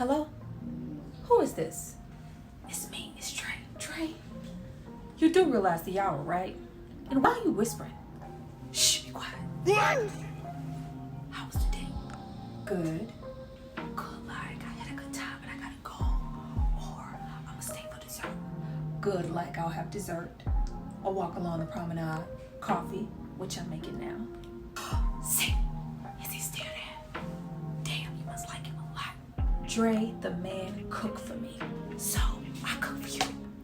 Hello? Who is this? It's me, it's Trey. Trey? You do realize the hour, right? And why are you whispering? Shh, be quiet. What? How was the day? Good. Good, like I had a good time and I gotta go. Or I'ma stay for dessert. Good, like I'll have dessert. I'll walk along the promenade. Coffee, which I'm making now. See, is he still there? Damn, you must like him a lot. Dre, the man, cook for me. So, I cook for you.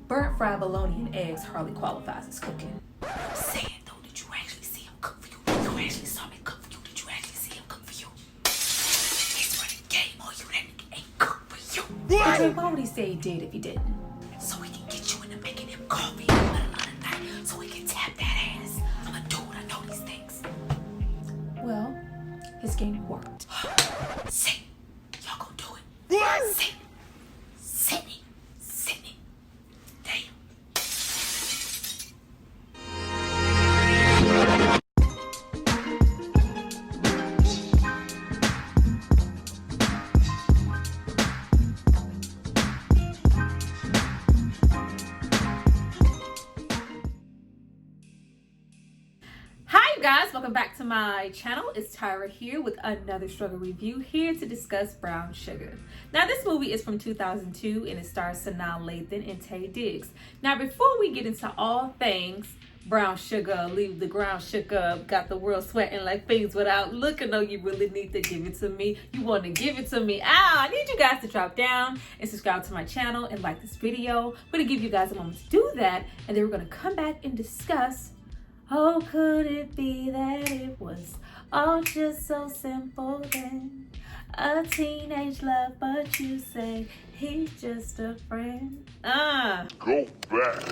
Burnt fried bologna and eggs hardly qualifies as cooking. I'm saying though, did you actually see him cook for you? You actually saw me cook for you? Did you actually see him cook for you? He's running game on you, that nigga ain't cook for you. What? Dre, why would he say he did if he didn't? So he can get you into making him coffee in the middle of the night so he can tap that ass. I'ma do it, I know these things. Well, his game worked. See, y'all gonna do it. What? See, Sidney. Damn. Hi you guys, welcome back to my channel. It's Tyra here with another struggle review, here to discuss Brown Sugar. Now this movie is from 2002 and it stars Sanaa, Lathan, and Taye. Now before we get into all things Brown Sugar, leave the ground shook up, got the world sweating like things without looking, no, you really need to give it to me. You want to give it to me. I need you guys to drop down and subscribe to my channel and like this video. I'm going to give you guys a moment to do that, and then we're going to come back and discuss, oh, could it be that it was all just so simple then? A teenage love, but you say he's just a friend. Go back.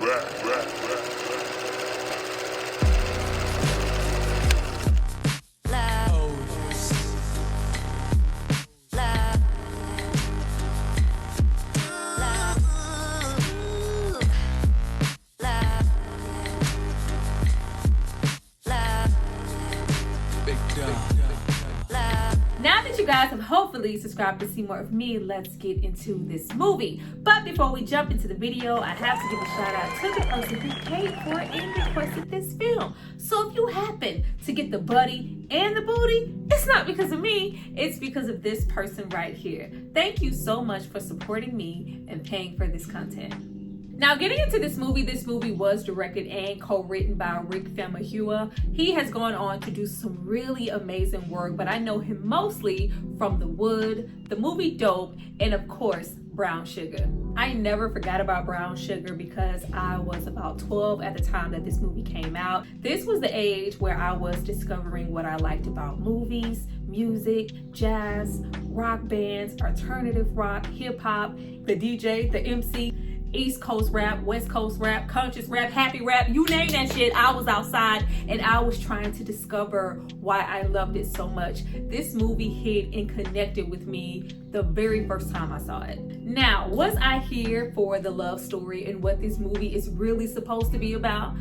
Now that you guys have hopefully subscribed to see more of me, let's get into this movie. But before we jump into the video, I have to give a shout out to the person who paid for and requested this film. So if you happen to get the buddy and the booty, it's not because of me, it's because of this person right here. Thank you so much for supporting me and paying for this content. Now, getting into this movie was directed and co-written by Famuyiwa. He has gone on to do some really amazing work, but I know him mostly from The Wood, the movie Dope, and of course, Brown Sugar. I never forgot about Brown Sugar because I was about 12 at the time that this movie came out. This was the age where I was discovering what I liked about movies, music, jazz, rock bands, alternative rock, hip hop, the DJ, the MC, East Coast rap, West Coast rap, conscious rap, happy rap, you name that shit. I was outside and I was trying to discover why I loved it so much. This movie hit and connected with me the very first time I saw it. Now, was I here for the love story and what this movie is really supposed to be about?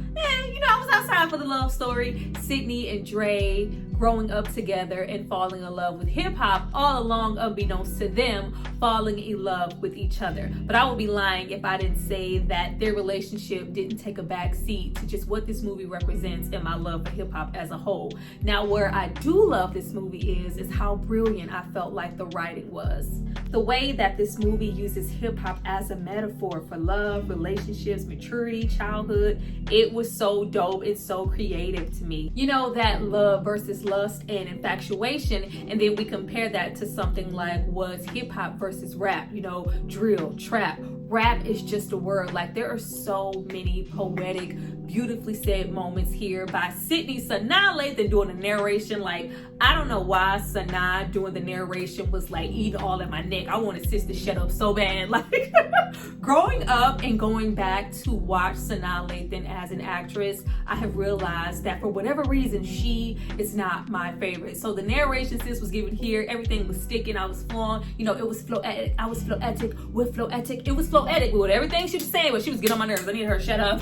I was outside for the love story. Sidney and Dre growing up together and falling in love with hip hop, all along unbeknownst to them, falling in love with each other. But I would be lying if I didn't say that their relationship didn't take a back seat to just what this movie represents and my love for hip hop as a whole. Now, where I do love this movie is how brilliant I felt like the writing was. The way that this movie uses hip hop as a metaphor for love, relationships, maturity, childhood, it was so dope and so creative to me. You know, that love versus lust and infatuation, and then we compare that to something like what's hip hop versus rap, drill, trap. Rap is just a word. Like, there are so many poetic, beautifully said moments here by Sidney. Sanaa Lathan doing the narration. Like, I don't know why Sanaa doing the narration was like eating all in my neck. I wanted sis to shut up so bad. Like, growing up and going back to watch Sanaa Lathan as an actress, I have realized that for whatever reason, she is not my favorite. So the narration sis was given here, everything was sticking. I was flowing, it was floetic. I was floetic with floetic. It was floetic with everything she was saying, but she was getting on my nerves. I needed her to shut up.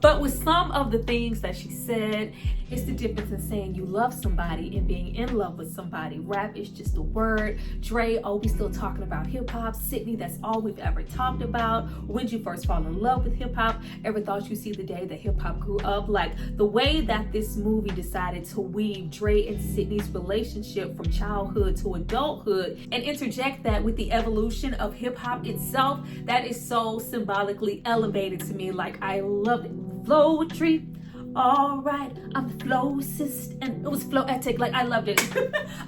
But with some of the things that she said, it's the difference in saying you love somebody and being in love with somebody. Rap is just a word. Dre, oh, we still talking about hip hop. Sidney, that's all we've ever talked about. When did you first fall in love with hip hop? Ever thought you see the day that hip hop grew up? Like the way that this movie decided to weave Dre and Sidney's relationship from childhood to adulthood and interject that with the evolution of hip hop itself, that is so symbolically elevated to me. Like I loved it. Flowetry. All right, I'm the flowist, and it was floetic. Like I loved it.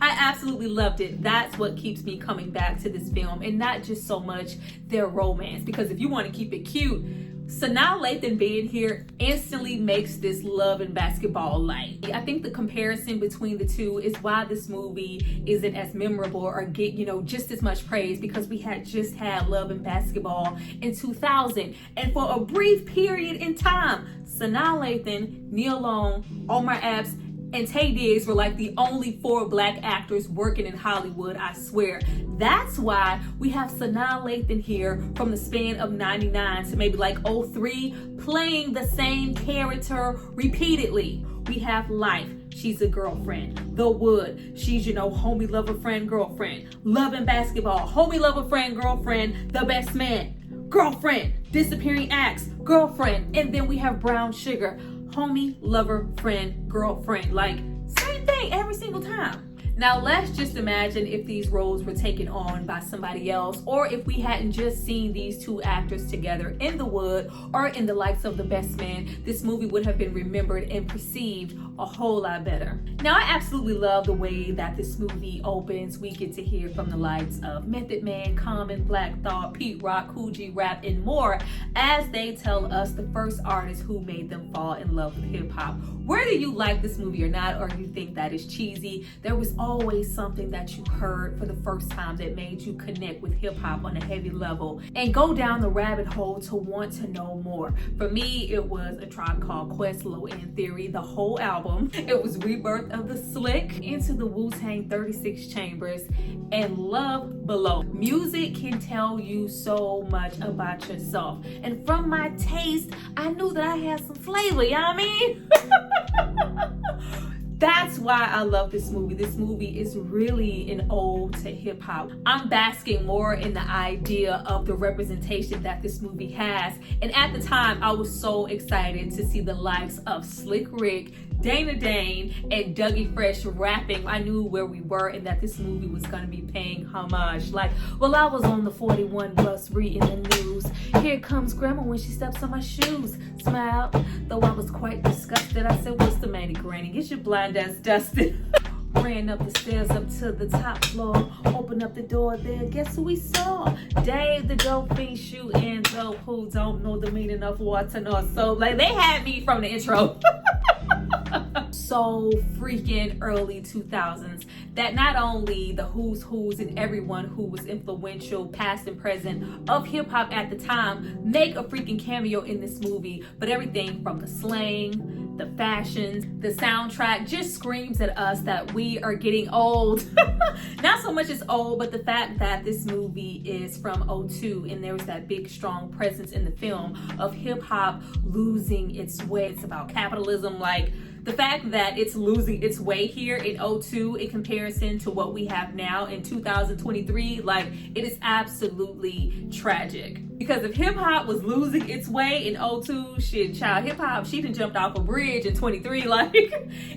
I absolutely loved it. That's what keeps me coming back to this film, and not just so much their romance. Because if you want to keep it cute, Sanaa Lathan being here instantly makes this love and basketball light. I think the comparison between the two is why this movie isn't as memorable or get, just as much praise, because we had just had love and basketball in 2000. And for a brief period in time, Sanaa Lathan, Nia Long, Omar Epps, and Taye Diggs were like the only 4 black actors working in Hollywood, I swear. That's why we have Sanaa Lathan here from the span of 99 to maybe like 03, playing the same character repeatedly. We have Life, she's a girlfriend. The Wood, she's, homie, lover, friend, girlfriend. Love and Basketball, homie, lover, friend, girlfriend. The Best Man, girlfriend. Disappearing Acts, girlfriend. And then we have Brown Sugar, homie, lover, friend, girlfriend. Like, same thing every single time. Now, let's just imagine if these roles were taken on by somebody else, or if we hadn't just seen these two actors together in The Wood or in the likes of The Best Man. This movie would have been remembered and perceived a whole lot better. Now, I absolutely love the way that this movie opens. We get to hear from the likes of Method Man, Common, Black Thought, Pete Rock, Cool G Rap, and more, as they tell us the first artist who made them fall in love with hip hop. Whether you like this movie or not, or you think that is cheesy, there was always something that you heard for the first time that made you connect with hip hop on a heavy level and go down the rabbit hole to want to know more. For me, it was A Tribe Called Quest, Low End Theory, the whole album. It was Rebirth of the Slick, Into the Wu-Tang 36 Chambers, and Love Below. Music can tell you so much about yourself. And from my taste, I knew that I had some flavor, you know what I mean? That's why I love this movie. This movie is really an ode to hip hop. I'm basking more in the idea of the representation that this movie has. And at the time, I was so excited to see the likes of Slick Rick, Dana Dane, and Dougie Fresh rapping. I knew where we were and that this movie was going to be paying homage. Like, well, I was on the 41 bus reading the news. Here comes grandma when she steps on my shoes. Smiled, though I was quite disgusted. I said, what's the matter, granny? Get your blind ass dusted. Ran up the stairs up to the top floor. Opened up the door there. Guess who we saw? Dave the dope fiend shooting dope. Who don't know the meaning of water nor soap. Like, they had me from the intro. So freaking early 2000s that not only the who's and everyone who was influential, past and present, of hip hop at the time make a freaking cameo in this movie, but everything from the slang, the fashions, the soundtrack just screams at us that we are getting old. Not so much as old, but the fact that this movie is from '02 and there was that big strong presence in the film of hip hop losing its way. It's about capitalism. Like, the fact that it's losing its way here in '02 in comparison to what we have now in 2023, like, it is absolutely tragic. Because if hip hop was losing its way in '02, shit, child, hip hop, she done jumped off a bridge in 23. Like,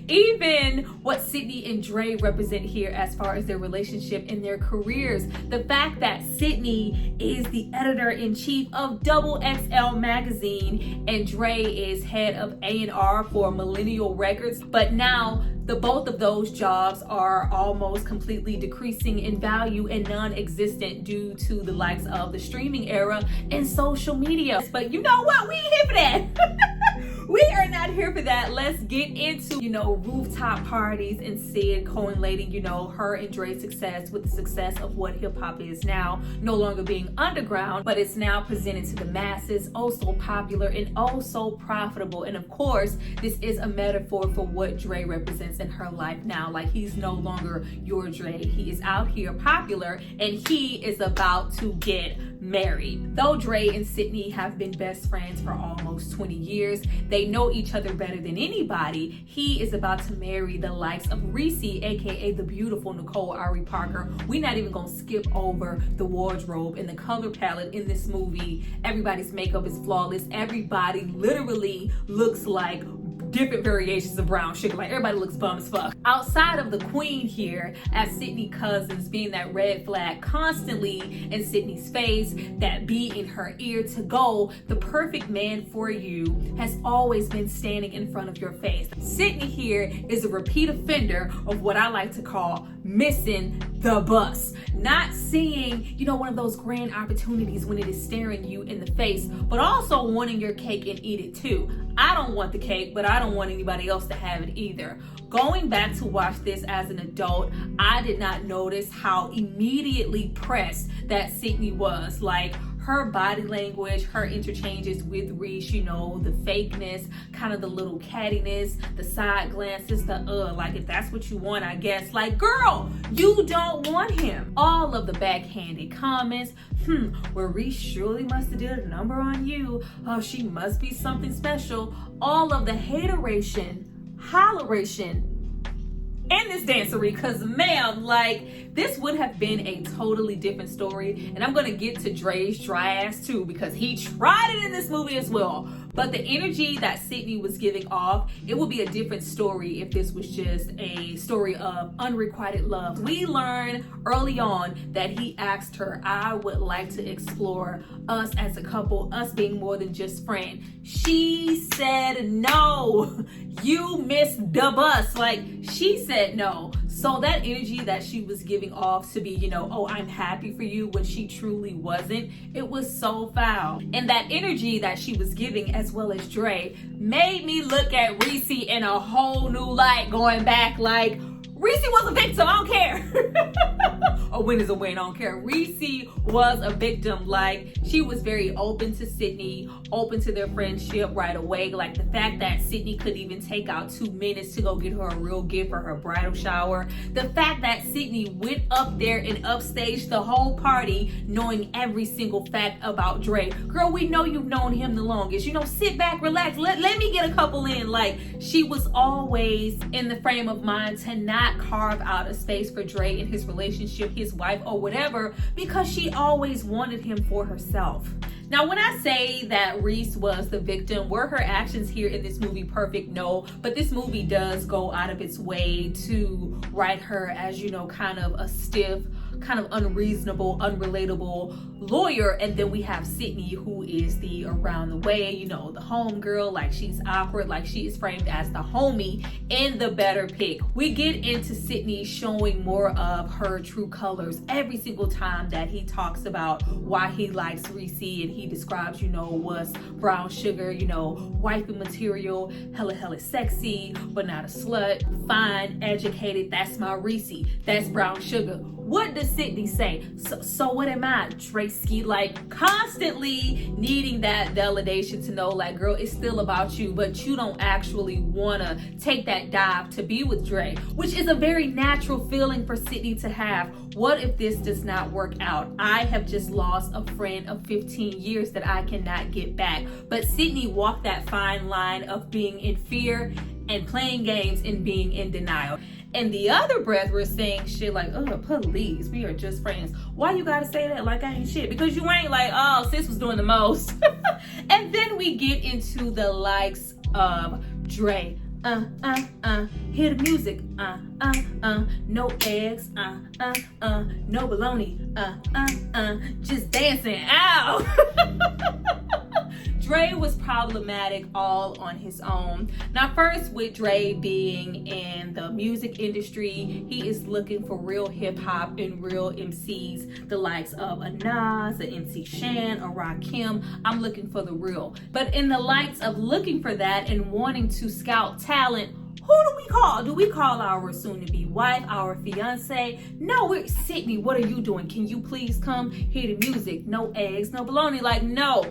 even what Sidney and Dre represent here as far as their relationship and their careers, the fact that Sidney is the editor-in-chief of Double XL magazine and Dre is head of A&R for Millennial Records, but now the both of those jobs are almost completely decreasing in value and non-existent due to the likes of the streaming era and social media. But you know what? We ain't here for that. We are not here for that. Let's get into, rooftop parties and Sid correlating, her and Dre's success with the success of what hip hop is now, no longer being underground, but it's now presented to the masses, oh so popular and oh so profitable. And of course, this is a metaphor for what Dre represents in her life now. Like, he's no longer your Dre. He is out here popular and he is about to get married. Though Dre and Sidney have been best friends for almost 20 years, they They know each other better than anybody. He is about to marry the likes of Reese, aka the beautiful Nicole Ari Parker. We're not even gonna skip over the wardrobe and the color palette in this movie. Everybody's makeup is flawless. Everybody literally looks like different variations of brown sugar. Like, everybody looks bum as fuck. Outside of the queen here, as Sidney Cousins being that red flag constantly in Sidney's face, that bee in her ear to go, the perfect man for you has always been standing in front of your face. Sidney here is a repeat offender of what I like to call missing the bus. Not seeing, one of those grand opportunities when it is staring you in the face, but also wanting your cake and eat it too. I don't want the cake, but I don't want anybody else to have it either. Going back to watch this as an adult, I did not notice how immediately pressed that Sidney was. Like, her body language, her interchanges with Reese, the fakeness, kind of the little cattiness, the side glances, like, if that's what you want, I guess. Like, girl, you don't want him. All of the backhanded comments, well, Reese surely must have did a number on you. Oh, she must be something special. All of the hateration, holleration, in this dancery, because ma'am, like, this would have been a totally different story. And I'm gonna get to Dre's dry ass too, because he tried it in this movie as well. But the energy that Sidney was giving off, it would be a different story if this was just a story of unrequited love. We learned early on that he asked her, I would like to explore us as a couple, us being more than just friends. She said no. You missed the bus. Like, she said no. So that energy that she was giving off to be, oh, I'm happy for you, when she truly wasn't, it was so foul. And that energy that she was giving, as well as Dre, made me look at Reese in a whole new light, going back like, Reese was a victim, I don't care. A win is a win, I don't care. Reese was a victim. Like, she was very open to Sidney, open to their friendship right away. Like, the fact that Sidney could even take out 2 minutes to go get her a real gift for her bridal shower. The fact that Sidney went up there and upstaged the whole party knowing every single fact about Dre. Girl, we know you've known him the longest. Sit back, relax, let me get a couple in. Like, she was always in the frame of mind to not carve out a space for Dre in his relationship, his wife, or whatever, because she always wanted him for herself. Now, when I say that Reese was the victim, were her actions here in this movie perfect? No, but this movie does go out of its way to write her as, kind of a stiff, kind of unreasonable, unrelatable lawyer. And then we have Sidney, who is the around the way, the home girl. Like, she's awkward, like she is framed as the homie and the better pick. We get into Sidney showing more of her true colors every single time that he talks about why he likes Reese, and he describes, what's brown sugar, wifey material, hella sexy, but not a slut, fine, educated, that's my Reese, that's brown sugar. What does Sidney say? So what am I, Dre-ski? Like, constantly needing that validation to know, like, girl, it's still about you, but you don't actually want to take that dive to be with Dre, which is a very natural feeling for Sidney to have. What if this does not work out? I have just lost a friend of 15 years that I cannot get back. But Sidney walked that fine line of being in fear and playing games and being in denial. And the other breath, we're saying shit like, oh, please, we are just friends. Why you gotta say that like I ain't shit? Because you ain't. Like, oh, sis was doing the most. And then we get into the likes of Dre. Hear the music. No eggs. No baloney. Just dancing. Ow. Dre was problematic all on his own. Now, first, with Dre being in the music industry, he is looking for real hip hop and real MCs, the likes of a Nas, a MC Shan, a Rakim. I'm looking for the real. But in the likes of looking for that and wanting to scout talent, who do we call? Do we call our soon-to-be wife, our fiance? No, we're Sidney. What are you doing? Can you please come hear the music? No eggs, no baloney. Like, no.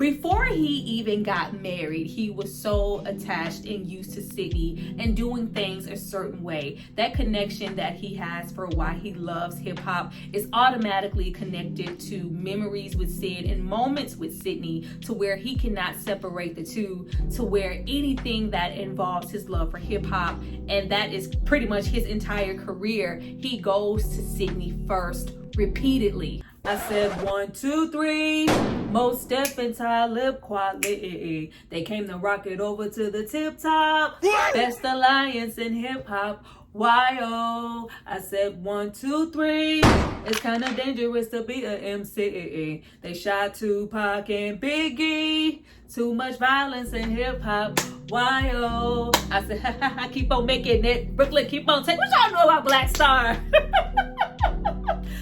Before he even got married, he was so attached and used to Sidney and doing things a certain way. That connection that he has for why he loves hip hop is automatically connected to memories with Sid and moments with Sidney, to where he cannot separate the two, to where anything that involves his love for hip hop, and that is pretty much his entire career, he goes to Sidney first repeatedly. I said 1, 2, 3, Mos Def and Talib Kweli. They came to rock it over to the tip top. Best alliance in hip hop. Y-O. I said 1, 2, 3. It's kind of dangerous to be a MC. They shot Tupac and Biggie. Too much violence in hip hop. Y-O. I said, keep on making it. Brooklyn, keep on taking. What y'all know about Black Star?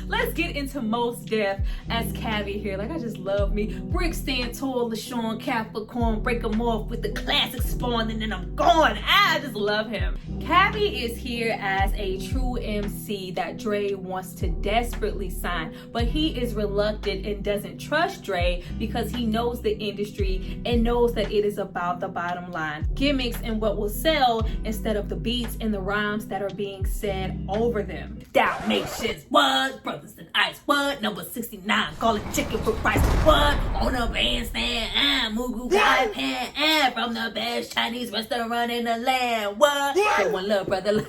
Let's get into Mos Def as Cavi here. Like, I just love me. Brick stand tall, LaShawn, Capricorn, break them off with the classic Spawn, and then I'm gone. I just love him. Cavi is here as a true MC that Dre wants to desperately sign, but he is reluctant and doesn't trust Dre because he knows the industry and knows that it is about the bottom line. Gimmicks and what will sell instead of the beats and the rhymes that are being said over them. Dalmatians, what? Brothers in Ice, what? Number 69, call it chicken for price, what? On a bandstand, Mugu guy pan, from the best Chinese restaurant in the land, what? Say one love, brother.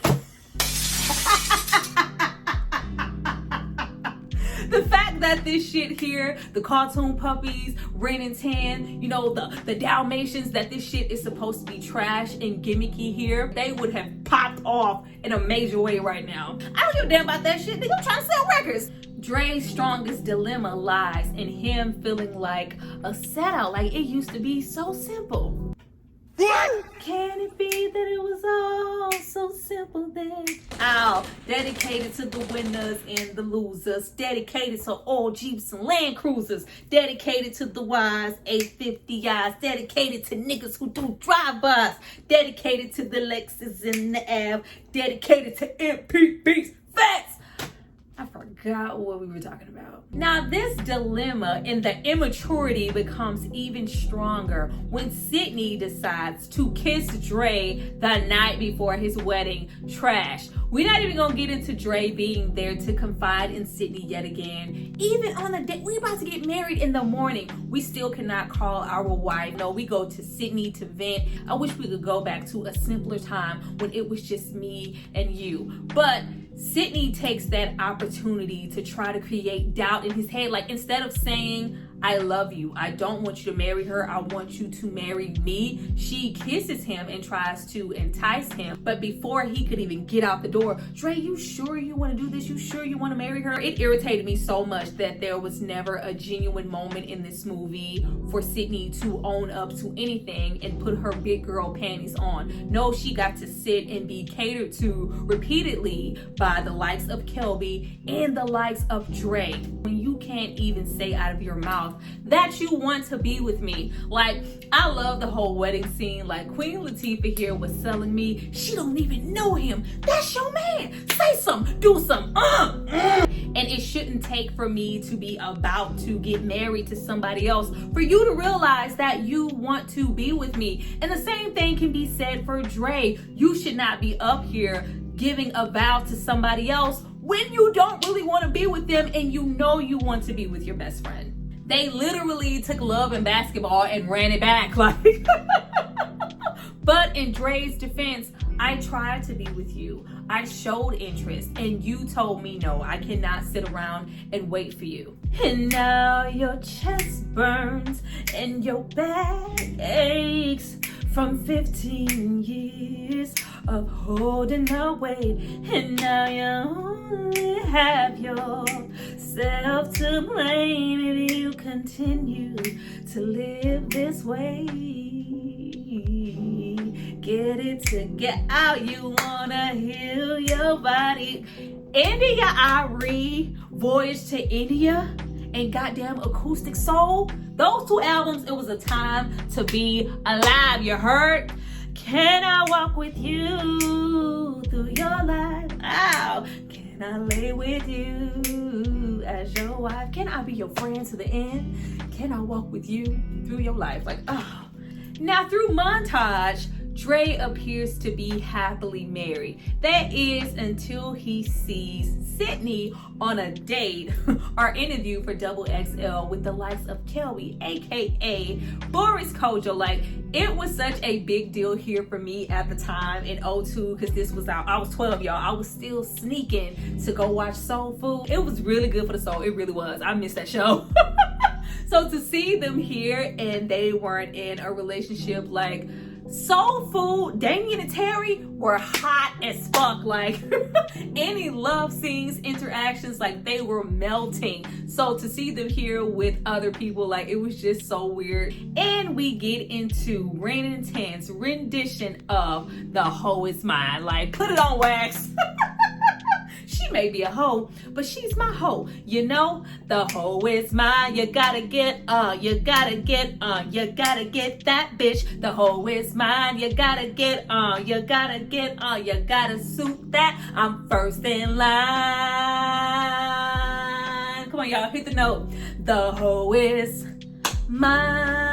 The fact that this shit here, the cartoon puppies, Ren and Tan, you know, the Dalmatians, that this shit is supposed to be trash and gimmicky here, they would have popped off in a major way right now. I don't give a damn about that shit. They gonna try to sell records. Dre's strongest dilemma lies in him feeling like a sellout, like it used to be so simple. What? Can it be that it was all so simple then? Ow, dedicated to the winners and the losers, dedicated to all Jeeps and Land Cruisers, dedicated to the wise 850Is, dedicated to niggas who do drive-bys, dedicated to the Lexus and the Ave, dedicated to MPBs, facts. I forgot what we were talking about. Now, this dilemma and the immaturity becomes even stronger when Sidney decides to kiss Dre the night before his wedding. Trash. We're not even gonna get into Dre being there to confide in Sidney yet again. Even on the day we about to get married in the morning, we still cannot call our wife. No, we go to Sidney to vent. I wish we could go back to a simpler time when it was just me and you. But Sidney takes that opportunity to try to create doubt in his head. Like, instead of saying, I love you, I don't want you to marry her, I want you to marry me, she kisses him and tries to entice him. But before he could even get out the door, Dre, you sure you want to do this? You sure you want to marry her? It irritated me so much that there was never a genuine moment in this movie for Sidney to own up to anything and put her big girl panties on. No, she got to sit and be catered to repeatedly by the likes of Kelby and the likes of Dre. When you can't even say out of your mouth that you want to be with me. Like, I love the whole wedding scene. Like, Queen Latifah here was selling me, she don't even know him. That's your man. Say something, do something. And it shouldn't take for me to be about to get married to somebody else for you to realize that you want to be with me. And the same thing can be said for Dre. You should not be up here giving a vow to somebody else when you don't really want to be with them and you know you want to be with your best friend. They literally took love and basketball and ran it back. Like, but in Dre's defense, I tried to be with you. I showed interest and you told me no, I cannot sit around and wait for you. And now your chest burns and your back aches from 15 years of holding the weight. And now you only have yourself to blame if you continue to live this way. Get it to get out, you wanna heal your body. India Ari, Voyage to India, and goddamn Acoustic Soul. Those two albums, it was a time to be alive, you heard? Can I walk with you through your life? Ow. Can I lay with you as your wife? Can I be your friend to the end? Can I walk with you through your life. Like, oh. Now through montage, Dre appears to be happily married. That is until he sees Sidney on a date or interview for XXL with the likes of Kelby, aka Boris Kojo. Like, it was such a big deal here for me at the time in 02, because this was out. I was 12, y'all. I was still sneaking to go watch Soul Food. It was really good for the soul. It really was. I missed that show. So to see them here and they weren't in a relationship, like, Soul Food, Damien and Terry were hot as fuck. Like, any love scenes, interactions, like, they were melting. So to see them here with other people, like, it was just so weird. And we get into Rain Intense rendition of The Hoe Is Mine. Like, put it on wax. She may be a hoe, but she's my hoe. You know, the hoe is mine. You gotta get, you gotta get that bitch. The hoe is mine. You gotta get, you gotta suit that. I'm first in line. Come on, y'all, hit the note. The hoe is mine.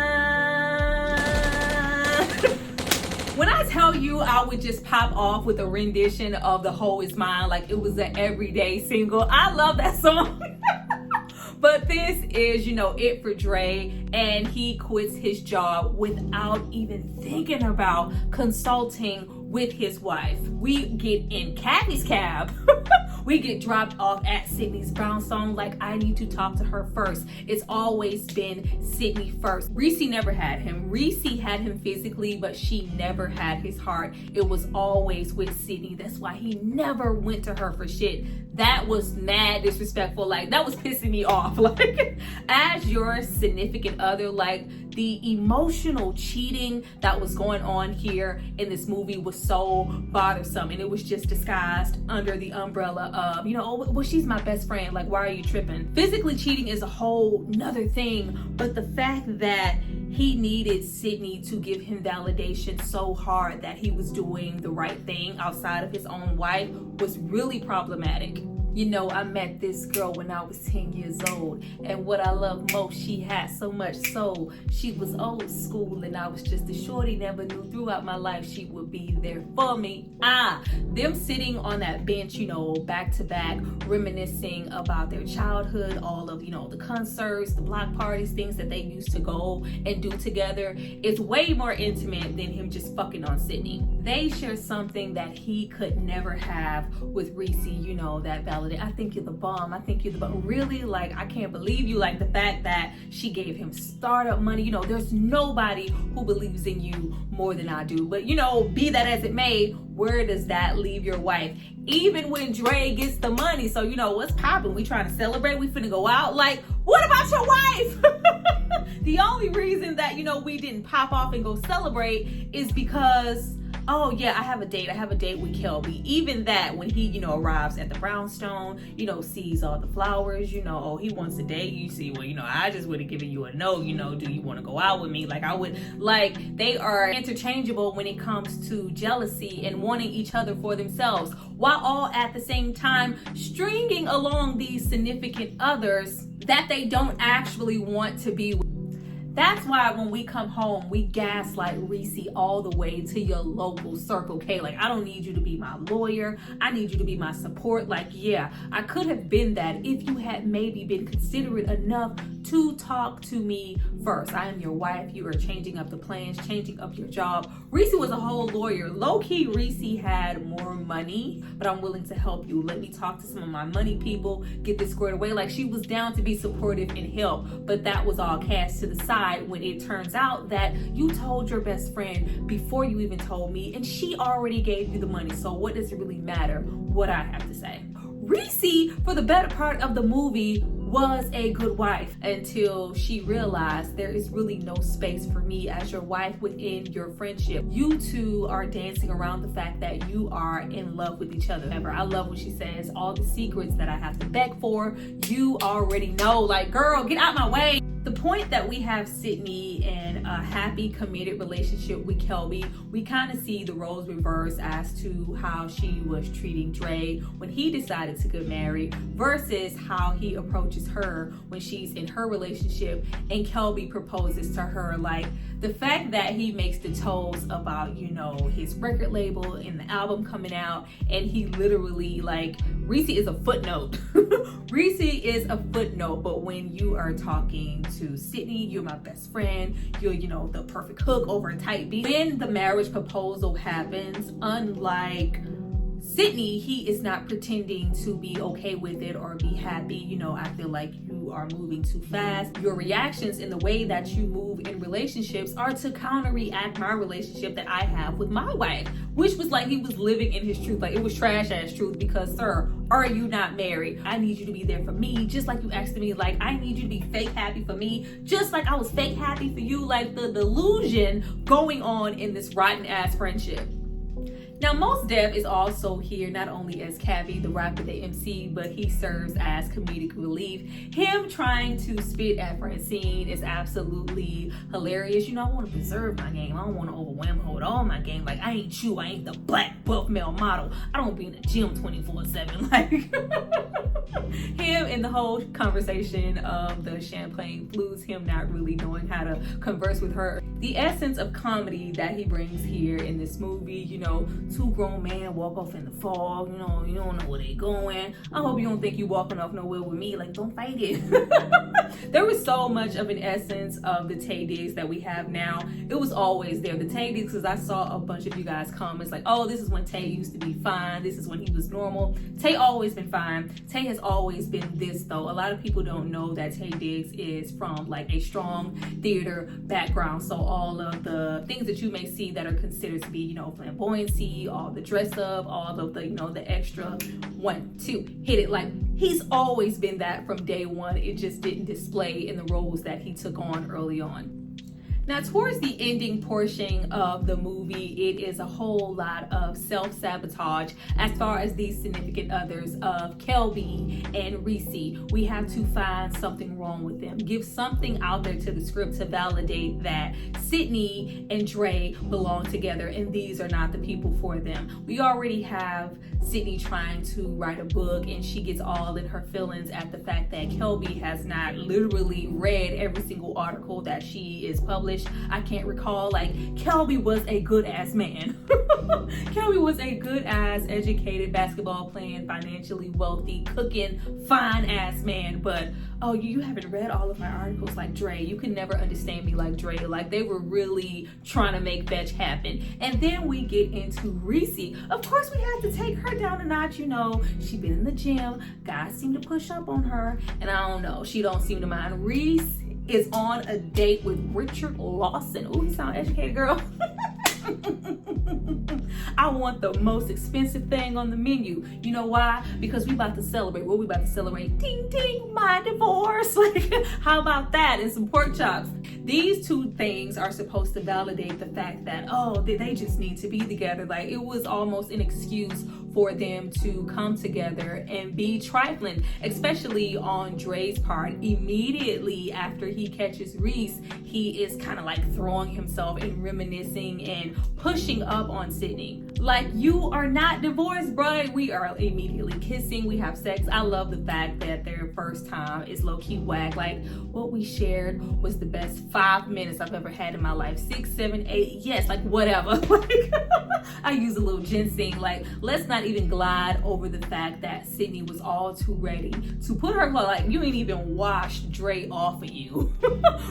When I tell you I would just pop off with a rendition of The Hoe Is Mine, like it was an everyday single. I love that song. But this is, you know, it for Dre, and he quits his job without even thinking about consulting with his wife. We get in Kathy's cab. We get dropped off at Sidney's brownstone. Like, I need to talk to her first. It's always been Sidney first. Reese never had him. Reese had him physically, but she never had his heart. It was always with Sidney. That's why he never went to her for shit. That was mad disrespectful. Like, that was pissing me off. Like, as your significant other, like, the emotional cheating that was going on here in this movie was so bothersome, and it was just disguised under the umbrella of, you know, oh, well, she's my best friend, like, why are you tripping? Physically cheating is a whole nother thing, but the fact that he needed Sidney to give him validation so hard that he was doing the right thing outside of his own wife was really problematic. You know, I met this girl when I was 10 years old, and what I love most, she had so much soul. She was old school, and I was just a shorty. Never knew throughout my life she would be there for me. Them sitting on that bench, you know, back to back, reminiscing about their childhood, all of, you know, the concerts, the block parties, things that they used to go and do together. It's way more intimate than him just fucking on Sidney. They share something that he could never have with Reese, you know, that validation. I think you're the bomb. I think you're the bomb. Really, like, I can't believe you. Like, the fact that she gave him startup money. You know, there's nobody who believes in you more than I do. But, you know, be that as it may, where does that leave your wife? Even when Dre gets the money. So, you know, what's poppin'? We trying to celebrate? We finna go out? Like, what about your wife? The only reason that, you know, we didn't pop off and go celebrate is because, oh yeah, I have a date with Kelby. Even that, when he, you know, arrives at the brownstone, you know, sees all the flowers, you know, oh, he wants a date. You see, well, you know, I just would have given you a no, you know, do you want to go out with me? Like, I would, like, they are interchangeable when it comes to jealousy and wanting each other for themselves, while all at the same time stringing along these significant others that they don't actually want to be with. That's why when we come home, we gaslight Reese all the way to your local Circle K. Like, I don't need you to be my lawyer. I need you to be my support. Like, yeah, I could have been that if you had maybe been considerate enough to talk to me first. I am your wife. You are changing up the plans, changing up your job. Reese was a whole lawyer. Low-key, Reese had more money, but I'm willing to help you. Let me talk to some of my money people, get this squared away. Like, she was down to be supportive and help, but that was all cast to the side when it turns out that you told your best friend before you even told me, and she already gave you the money. So what does it really matter what I have to say? Reese, for the better part of the movie, was a good wife until she realized there is really no space for me as your wife within your friendship. You two are dancing around the fact that you are in love with each other. I love what she says, all the secrets that I have to beg for, you already know. Like, girl, get out my way. The point that we have Sidney in a happy, committed relationship with Kelby, we kind of see the roles reversed as to how she was treating Dre when he decided to get married versus how he approaches her when she's in her relationship and Kelby proposes to her. Like, the fact that he makes the toast about, you know, his record label and the album coming out, and he literally, like, Reese is a footnote. Reese is a footnote, but when you are talking to Sidney, you're my best friend, you're, you know, the perfect hook over a tight beat. When the marriage proposal happens, unlike Sidney, he is not pretending to be okay with it or be happy. You know, I feel like you are moving too fast. Your reactions in the way that you move in relationships are to counter-react my relationship that I have with my wife, which was like he was living in his truth. Like, it was trash ass truth because, sir, are you not married? I need you to be there for me, just like you asked me. Like, I need you to be fake happy for me, just like I was fake happy for you. Like, the delusion going on in this rotten ass friendship. Now, Mos Def is also here not only as Cabby, the rapper, the MC, but he serves as comedic relief. Him trying to spit at Francine is absolutely hilarious. You know, I want to preserve my game. I don't want to overwhelm her with all my game. Like, I ain't you. I ain't the black buff male model. I don't be in the gym 24/7. Like, him and the whole conversation of the Champlain Blues, him not really knowing how to converse with her. The essence of comedy that he brings here in this movie, you know, two grown men walk off in the fog, you know, you don't know where they going. I hope you don't think you walking off nowhere with me. Like, don't fight it. There was so much of an essence of the Taye digs that we have now. It was always there. The Taye digs, because I saw a bunch of you guys comments like, oh, this is when Taye used to be fine. This is when he was normal. Taye always been fine. Taye has always been this, though. A lot of people don't know that Taye Diggs is from like a strong theater background. So all of the things that you may see that are considered to be, you know, flamboyancy, all the dress up, all of the, you know, the extra 1, 2, hit it. Like, he's always been that from day one. It just didn't display in the roles that he took on early on. Now, towards the ending portion of the movie, it is a whole lot of self-sabotage as far as these significant others of Kelby and Reese. We have to find something wrong with them. Give something out there to the script to validate that Sidney and Dre belong together and these are not the people for them. We already have Sidney trying to write a book and she gets all in her feelings at the fact that Kelby has not literally read every single article that she is published. I can't recall. Like, Kelby was a good ass man. Kelby was a good ass, educated, basketball playing, financially wealthy, cooking, fine ass man. But oh, you haven't read all of my articles like Dre. You could never understand me like Dre. Like, they were really trying to make fetch happen. And then we get into Reese. Of course, we had to take her down a notch. You know, she been in the gym. Guys seem to push up on her, and I don't know, she don't seem to mind. Reese is on a date with Richard Lawson. Oh, he sound educated, girl. I want the most expensive thing on the menu. You know why? Because we about to celebrate. What we about to celebrate? Ding ding, my divorce. Like, how about that? And some pork chops. These two things are supposed to validate the fact that, oh, they just need to be together. Like, it was almost an excuse for them to come together and be trifling, especially on Dre's part. Immediately after he catches Reese, he is kind of like throwing himself and reminiscing and pushing up on Sidney. Like, you are not divorced, bruh. We are immediately kissing. We have sex. I love the fact that their first time is low-key whack. Like, what we shared was the best 5 minutes I've ever had in my life. 6, 7, 8, yes, like whatever. Like, I use a little ginseng. Like, let's not even glide over the fact that Sidney was all too ready to put her clothes, like, you ain't even washed Dre off of you.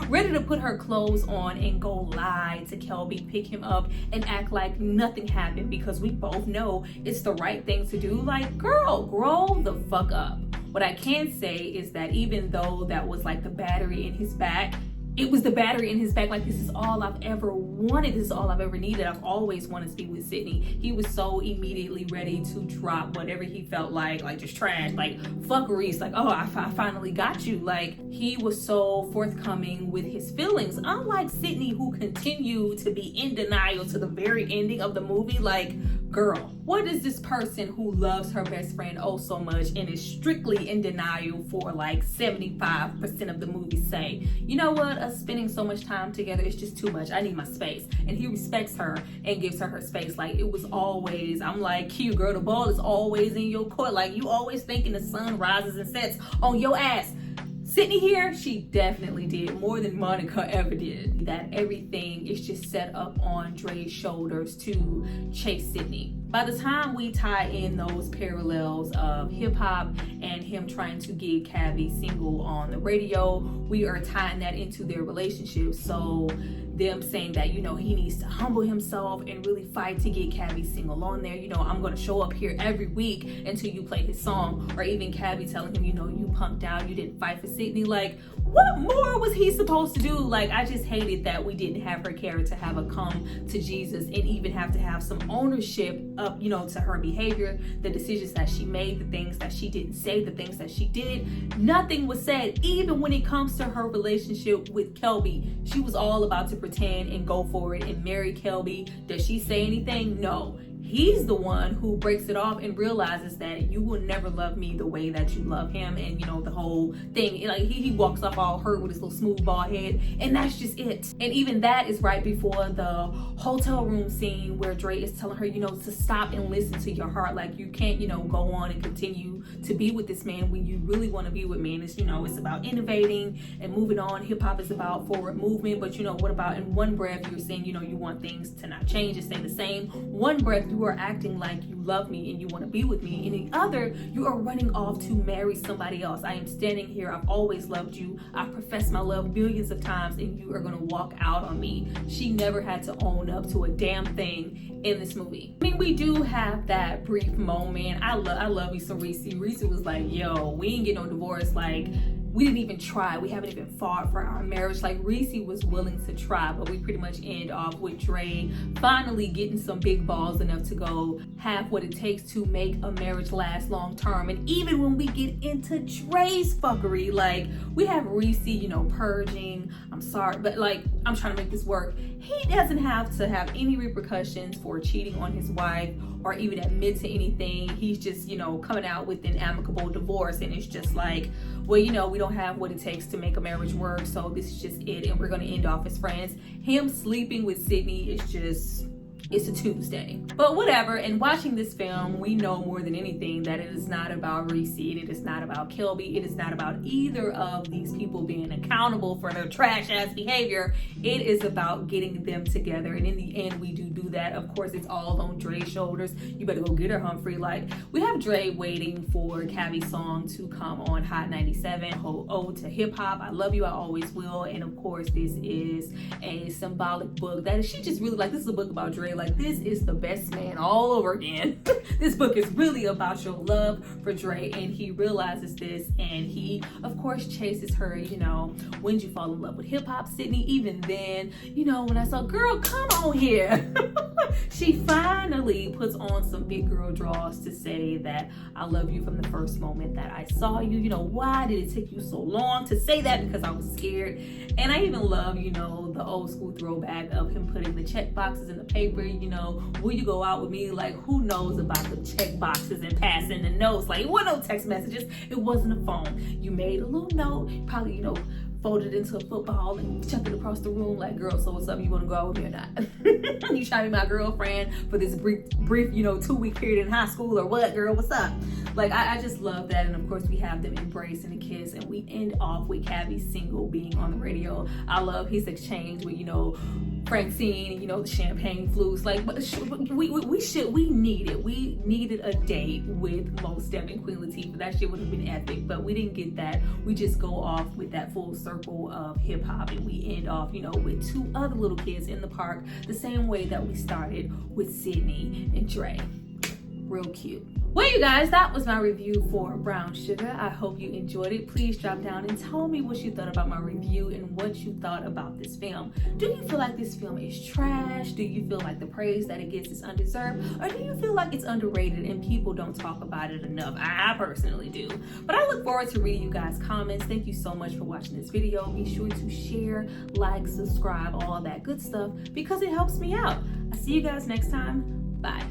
Ready to put her clothes on and go lie to Kelby, pick him up, and act like nothing happened because we both know it's the right thing to do. Like, girl, grow the fuck up. What I can say is that even though that was like the battery in his back, it was the battery in his back. Like, this is all I've ever wanted. This is all I've ever needed. I've always wanted to be with Sidney. He was so immediately ready to drop whatever he felt like just trash, like fuck Reese, like, oh, I finally got you. Like, he was so forthcoming with his feelings, unlike Sidney, who continued to be in denial to the very ending of the movie. Like, girl, what is this person who loves her best friend oh so much and is strictly in denial for like 75% of the movie say, you know what, us spending so much time together is just too much, I need my space. And he respects her and gives her space. Like, it was always, I'm like, cute girl, the ball is always in your court. Like, you always thinking the sun rises and sets on your ass. Sidney here, she definitely did more than Monica ever did. That everything is just set up on Dre's shoulders to chase Sidney. By the time we tie in those parallels of hip hop and him trying to get Cavi single on the radio, we are tying that into their relationship. So them saying that, you know, he needs to humble himself and really fight to get Cavi single on there. You know, I'm gonna show up here every week until you play his song. Or even Cavi telling him, you know, you punked out, you didn't fight for Sidney. Like, what more was he supposed to do? Like, I just hated that we didn't have her character have a come to Jesus and even have to have some ownership of, you know, to her behavior, the decisions that she made, the things that she didn't say, the things that she did. Nothing was said. Even when it comes to her relationship with Kelby, she was all about to pretend and go for it and marry Kelby. Does she say anything? No. He's the one who breaks it off and realizes that you will never love me the way that you love him. And, you know, the whole thing, like, he walks off all hurt with his little smooth bald head, and that's just it. And even that is right before the hotel room scene where Dre is telling her, you know, to stop and listen to your heart. Like, you can't, you know, go on and continue to be with this man when you really want to be with me. And it's, you know, it's about innovating and moving on. Hip hop is about forward movement. But, you know, what about in one breath you're saying, you know, you want things to not change and stay the same. One breath you are acting like you love me and you want to be with me. In the other, you are running off to marry somebody else. I am standing here. I've always loved you. I've professed my love billions of times, and you are going to walk out on me. She never had to own up to a damn thing in this movie. I mean, we do have that brief moment. I love me some Reese. Reese was like, yo, we ain't get no divorce. Like, we didn't even try. We haven't even fought for our marriage. Like, Reese was willing to try, but we pretty much end off with Dre finally getting some big balls enough to go have what it takes to make a marriage last long term. And even when we get into Dre's fuckery, like, we have Reese, you know, purging. I'm sorry, but like, I'm trying to make this work. He doesn't have to have any repercussions for cheating on his wife or even admit to anything. He's just, you know, coming out with an amicable divorce, and it's just like, well, you know, we don't have what it takes to make a marriage work, so this is just it, and we're gonna end off as friends. Him sleeping with Sidney is just, it's a Tuesday. But whatever, and watching this film, we know more than anything that it is not about Reese, it is not about Kelby, it is not about either of these people being accountable for their trash ass behavior. It is about getting them together, and in the end, we do that. Of course, it's all on Dre's shoulders. You better go get her, Humphrey. Like, we have Dre waiting for Cavi's song to come on Hot 97, Ode to Hip Hop. I love you, I always will. And of course, this is a symbolic book that she just really, like, this is a book about Dre. Like, this is the best man all over again. This book is really about your love for Dre, and he realizes this, and he, of course, chases her. You know, when did you fall in love with hip hop, Sidney? Even then, you know, when I saw, girl, come on here. She finally puts on some big girl draws to say that I love you from the first moment that I saw you. You know, why did it take you so long to say that? Because I was scared. And I even love, you know, the old school throwback of him putting the check boxes in the paper. You know, will you go out with me? Like, who knows about the check boxes and passing the notes? Like, it wasn't no text messages. It wasn't a phone. You made a little note, probably, you know, folded into a football and chucked it across the room. Like, girl, so what's up? You want to go out with me or not? You try to be my girlfriend for this brief, you know, 2-week period in high school or what, girl? What's up? Like, I just love that. And of course, we have them embrace and a kiss, and we end off with Cavi's single being on the radio. I love his exchange with, you know, Francine and, you know, the champagne flutes. Like, we needed a date with Mos Def and Queen Latifah. That shit would have been epic, but we didn't get that. We just go off with that full circle of hip hop, and we end off, you know, with 2 other little kids in the park, the same way that we started with Sidney and Dre. Real cute. Well, you guys, that was my review for Brown Sugar. I hope you enjoyed it. Please drop down and tell me what you thought about my review and what you thought about this film. Do you feel like this film is trash? Do you feel like the praise that it gets is undeserved? Or do you feel like it's underrated and people don't talk about it enough? I personally do. But I look forward to reading you guys' comments. Thank you so much for watching this video. Be sure to share, like, subscribe, all that good stuff, because it helps me out. I'll see you guys next time. Bye.